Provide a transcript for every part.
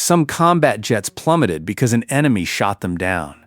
Some combat jets plummeted because an enemy shot them down.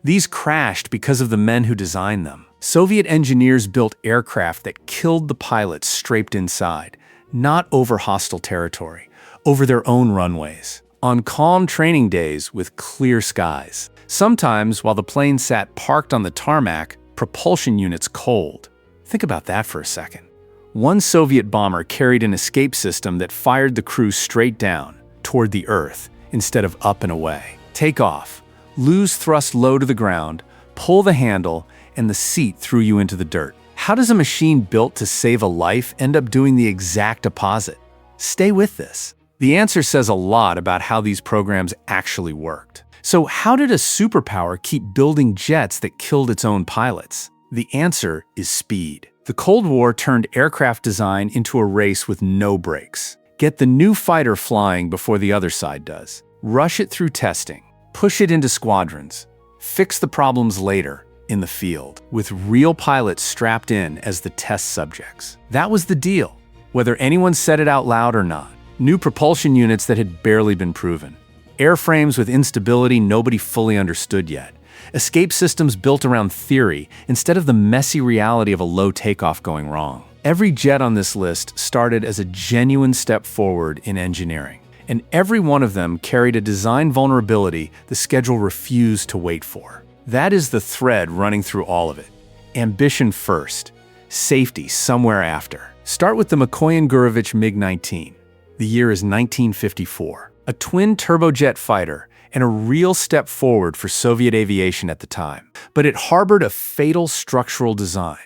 These crashed because of the men who designed them. Soviet engineers built aircraft that killed the pilots strafed inside, not over hostile territory, over their own runways, on calm training days with clear skies. Sometimes, while the plane sat parked on the tarmac, propulsion units cold. Think about that for a second. One Soviet bomber carried an escape system that fired the crew straight down, toward the earth, instead of up and away. Take off, lose thrust low to the ground, pull the handle, and the seat threw you into the dirt. How does a machine built to save a life end up doing the exact opposite? Stay with this. The answer says a lot about how these programs actually worked. So how did a superpower keep building jets that killed its own pilots? The answer is speed. The Cold War turned aircraft design into a race with no brakes. Get the new fighter flying before the other side does. Rush it through testing. Push it into squadrons. Fix the problems later, in the field, with real pilots strapped in as the test subjects. That was the deal, whether anyone said it out loud or not. New propulsion units that had barely been proven. Airframes with instability nobody fully understood yet. Escape systems built around theory instead of the messy reality of a low takeoff going wrong. Every jet on this list started as a genuine step forward in engineering, and every one of them carried a design vulnerability the schedule refused to wait for. That is the thread running through all of it. Ambition first, safety somewhere after. Start with the Mikoyan-Gurevich MiG-19. The year is 1954. A twin turbojet fighter and a real step forward for Soviet aviation at the time. But it harbored a fatal structural design.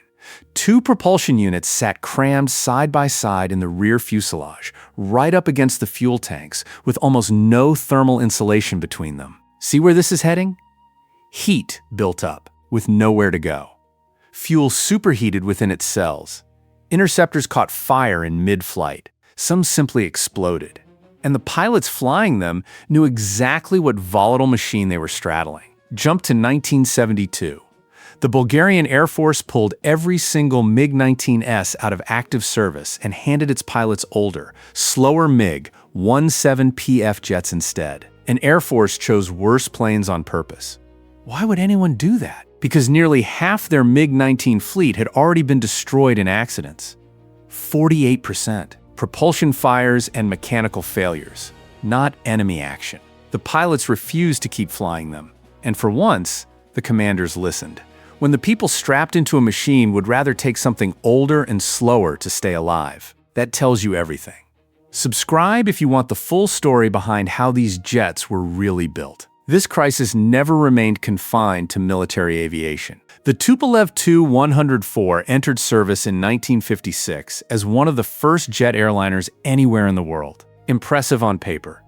Two propulsion units sat crammed side by side in the rear fuselage, right up against the fuel tanks, with almost no thermal insulation between them. See where this is heading? Heat built up, with nowhere to go. Fuel superheated within its cells. Interceptors caught fire in mid-flight. Some simply exploded. And the pilots flying them knew exactly what volatile machine they were straddling. Jump to 1972. The Bulgarian Air Force pulled every single MiG-19S out of active service and handed its pilots older, slower MiG-17PF jets instead. An Air Force chose worse planes on purpose. Why would anyone do that? Because nearly half their MiG-19 fleet had already been destroyed in accidents. 48%. Propulsion fires and mechanical failures, not enemy action. The pilots refused to keep flying them, and for once, the commanders listened. When the people strapped into a machine would rather take something older and slower to stay alive. That tells you everything. Subscribe if you want the full story behind how these jets were really built. This crisis never remained confined to military aviation. The Tupolev Tu-104 entered service in 1956 as one of the first jet airliners anywhere in the world. Impressive on paper,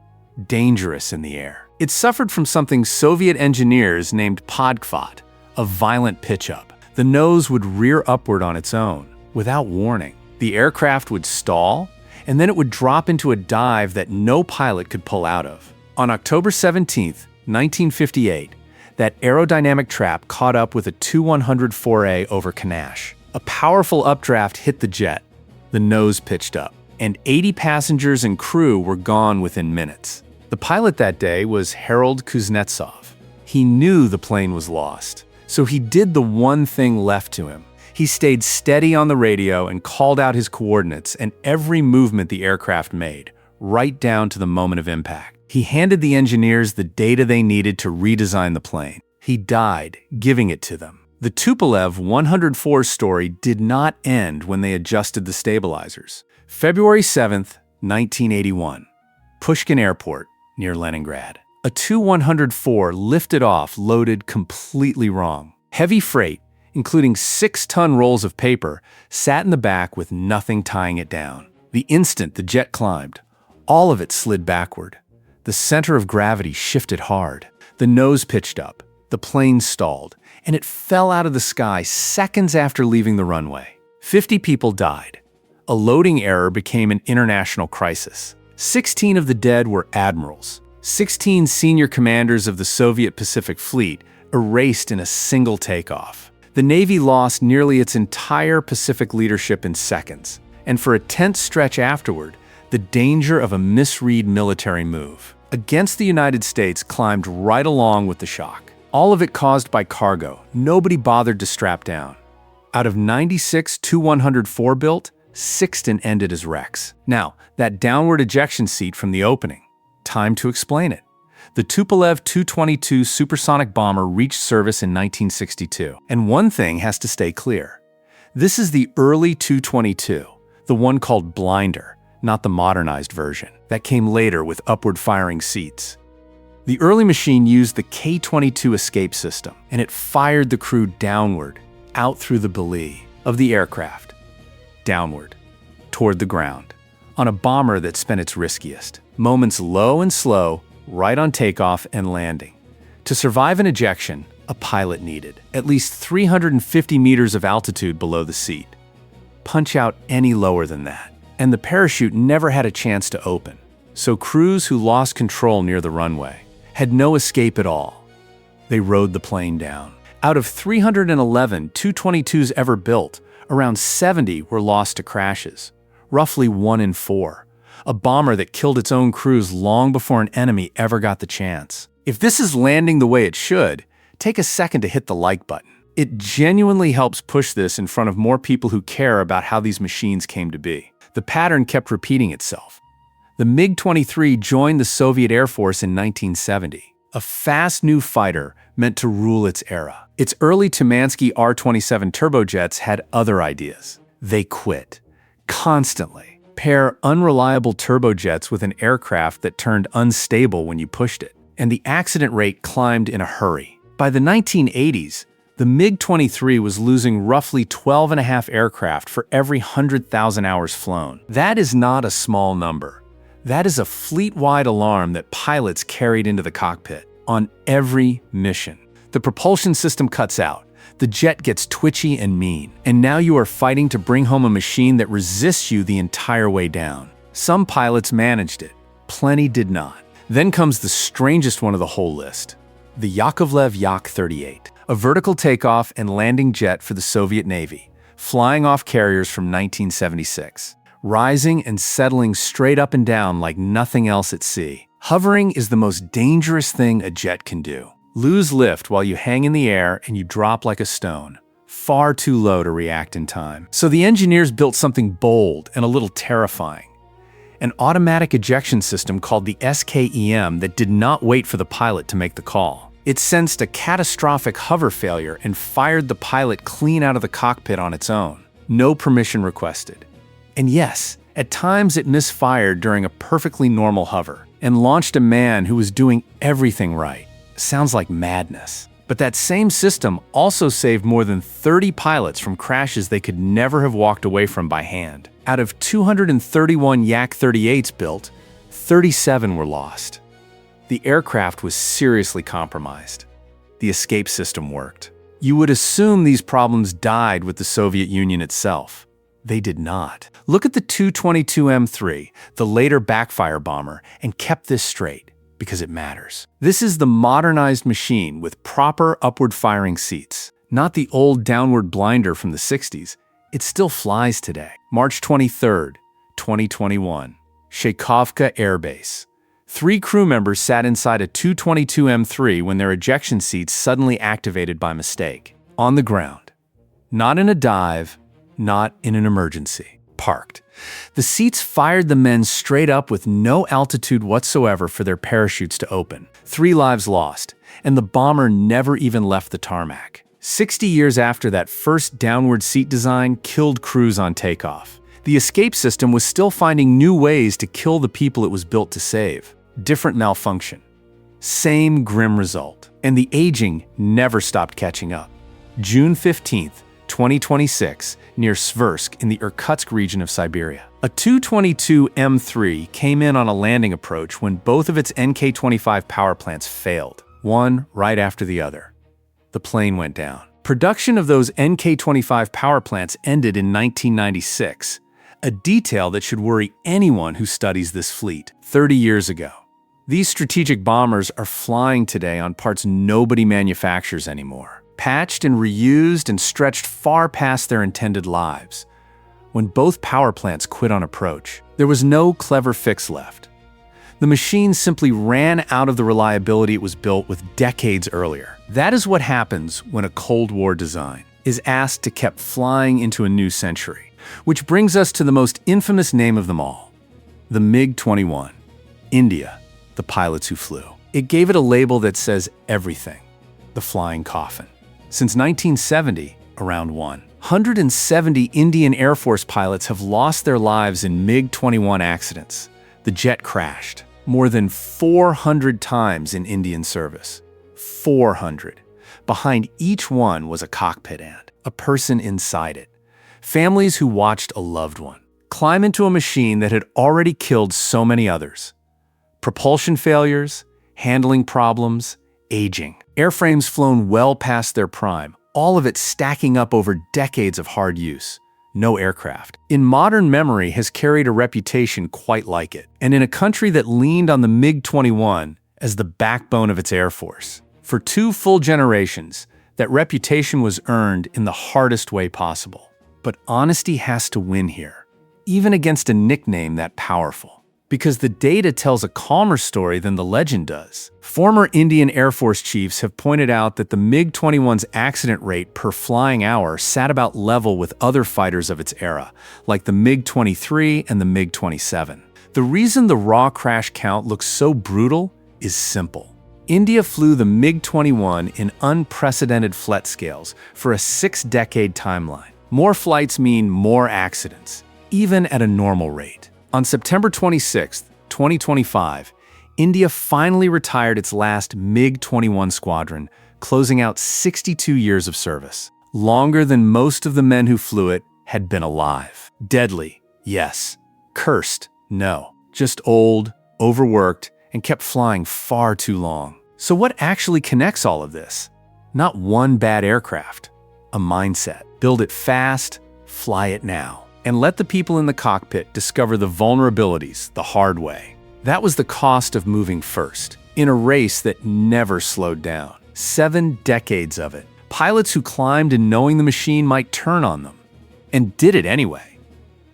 dangerous in the air. It suffered from something Soviet engineers named Podkhvat, a violent pitch-up. The nose would rear upward on its own, without warning. The aircraft would stall, and then it would drop into a dive that no pilot could pull out of. On October 17, 1958, that aerodynamic trap caught up with a Tu-104A over Kanash. A powerful updraft hit the jet. The nose pitched up, and 80 passengers and crew were gone within minutes. The pilot that day was Harold Kuznetsov. He knew the plane was lost, so he did the one thing left to him. He stayed steady on the radio and called out his coordinates and every movement the aircraft made, right down to the moment of impact. He handed the engineers the data they needed to redesign the plane. He died giving it to them. The Tupolev 104 story did not end when they adjusted the stabilizers. February 7, 1981. Pushkin Airport, near Leningrad. A Tu-104 lifted off loaded completely wrong. Heavy freight, including 6-ton rolls of paper, sat in the back with nothing tying it down. The instant the jet climbed, all of it slid backward. The center of gravity shifted hard. The nose pitched up, the plane stalled, and it fell out of the sky seconds after leaving the runway. 50 people died. A loading error became an international crisis. 16 of the dead were admirals. 16 senior commanders of the Soviet Pacific Fleet erased in a single takeoff. The Navy lost nearly its entire Pacific leadership in seconds, and for a tense stretch afterward, the danger of a misread military move. against the United States climbed right along with the shock. All of it caused by cargo. Nobody bothered to strap down. Out of 96 Tu-104 built, 16 ended as wrecks. Now, that downward ejection seat from the opening. Time to explain it. The Tupolev Tu-22 supersonic bomber reached service in 1962. And one thing has to stay clear. This is the early Tu-22, the one called Blinder, not the modernized version, that came later with upward-firing seats. The early machine used the K-22 escape system, and it fired the crew downward, out through the belly of the aircraft, downward, toward the ground, on a bomber that spent its riskiest. Moments low and slow, right on takeoff and landing. To survive an ejection, a pilot needed at least 350 meters of altitude below the seat. Punch out any lower than that, and the parachute never had a chance to open. So crews who lost control near the runway had no escape at all. They rode the plane down. Out of 311 Tu-22s ever built, around 70 were lost to crashes, roughly 1 in 4. A bomber that killed its own crews long before an enemy ever got the chance. If this is landing the way it should, take a second to hit the like button. It genuinely helps push this in front of more people who care about how these machines came to be. The pattern kept repeating itself. The MiG-23 joined the Soviet Air Force in 1970, a fast new fighter meant to rule its era. Its early Tumansky R-27 turbojets had other ideas. They quit. Constantly. Pair unreliable turbojets with an aircraft that turned unstable when you pushed it, and the accident rate climbed in a hurry. By the 1980s, the MiG-23 was losing roughly 12.5 aircraft for every 100,000 hours flown. That is not a small number. That is a fleet-wide alarm that pilots carried into the cockpit on every mission. The propulsion system cuts out. The jet gets twitchy and mean. And now you are fighting to bring home a machine that resists you the entire way down. Some pilots managed it. Plenty did not. Then comes the strangest one of the whole list. The Yakovlev Yak-38, a vertical takeoff and landing jet for the Soviet Navy, flying off carriers from 1976. Rising and settling straight up and down like nothing else at sea. Hovering is the most dangerous thing a jet can do. Lose lift while you hang in the air and you drop like a stone. Far too low to react in time. So the engineers built something bold and a little terrifying. An automatic ejection system called the SKEM that did not wait for the pilot to make the call. It sensed a catastrophic hover failure and fired the pilot clean out of the cockpit on its own. No permission requested. And yes, at times it misfired during a perfectly normal hover and launched a man who was doing everything right. Sounds like madness. But that same system also saved more than 30 pilots from crashes they could never have walked away from by hand. Out of 231 Yak-38s built, 37 were lost. The aircraft was seriously compromised. The escape system worked. You would assume these problems died with the Soviet Union itself. They did not. Look at the Tu-22M3, the later backfire bomber, and kept this straight, because it matters. This is the modernized machine with proper upward-firing seats, not the old downward blinder from the 60s. It still flies today. March 23, 2021, Shaykovka Air Base. 3 crew members sat inside a Tu-22M3 when their ejection seats suddenly activated by mistake. On the ground. Not in a dive, not in an emergency. Parked. The seats fired the men straight up with no altitude whatsoever for their parachutes to open. 3 lives lost, and the bomber never even left the tarmac. 60 years after that first downward seat design killed crews on takeoff, the escape system was still finding new ways to kill the people it was built to save. Different malfunction. Same grim result. And the aging never stopped catching up. June 15th, 2026, near Sversk in the Irkutsk region of Siberia. A Tu-22M3 came in on a landing approach when both of its NK-25 power plants failed, one right after the other. The plane went down. Production of those NK-25 power plants ended in 1996, a detail that should worry anyone who studies this fleet. 30 years ago. These strategic bombers are flying today on parts nobody manufactures anymore. Patched and reused and stretched far past their intended lives. When both power plants quit on approach, there was no clever fix left. The machine simply ran out of the reliability it was built with decades earlier. That is what happens when a Cold War design is asked to keep flying into a new century. Which brings us to the most infamous name of them all, the MiG-21. India, the pilots who flew. It gave it a label that says everything, the flying coffin. Since 1970, around 170 Indian Air Force pilots have lost their lives in MiG-21 accidents. The jet crashed more than 400 times in Indian service. 400. Behind each one was a cockpit and a person inside it. Families who watched a loved one climb into a machine that had already killed so many others. Propulsion failures, handling problems, aging. Airframes flown well past their prime, all of it stacking up over decades of hard use. No aircraft in modern memory has carried a reputation quite like it, and in a country that leaned on the MiG-21 as the backbone of its air force. For 2 full generations, that reputation was earned in the hardest way possible. But honesty has to win here, even against a nickname that powerful. Because the data tells a calmer story than the legend does. Former Indian Air Force chiefs have pointed out that the MiG-21's accident rate per flying hour sat about level with other fighters of its era, like the MiG-23 and the MiG-27. The reason the raw crash count looks so brutal is simple. India flew the MiG-21 in unprecedented flight scales for a 6-decade timeline. More flights mean more accidents, even at a normal rate. On September 26, 2025, India finally retired its last MiG-21 squadron, closing out 62 years of service. Longer than most of the men who flew it had been alive. Deadly, yes. Cursed, no. Just old, overworked, and kept flying far too long. So what actually connects all of this? Not one bad aircraft. A mindset. Build it fast, fly it now. And let the people in the cockpit discover the vulnerabilities the hard way. That was the cost of moving first, in a race that never slowed down. 7 decades of it. Pilots who climbed in knowing the machine might turn on them. And did it anyway.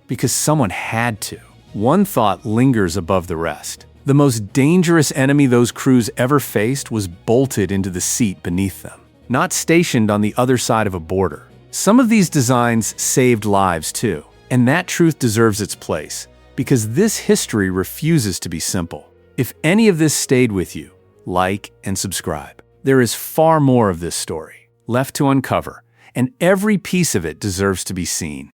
Because someone had to. One thought lingers above the rest. The most dangerous enemy those crews ever faced was bolted into the seat beneath them, not stationed on the other side of a border. Some of these designs saved lives too. And that truth deserves its place, because this history refuses to be simple. If any of this stayed with you, like and subscribe. There is far more of this story left to uncover, and every piece of it deserves to be seen.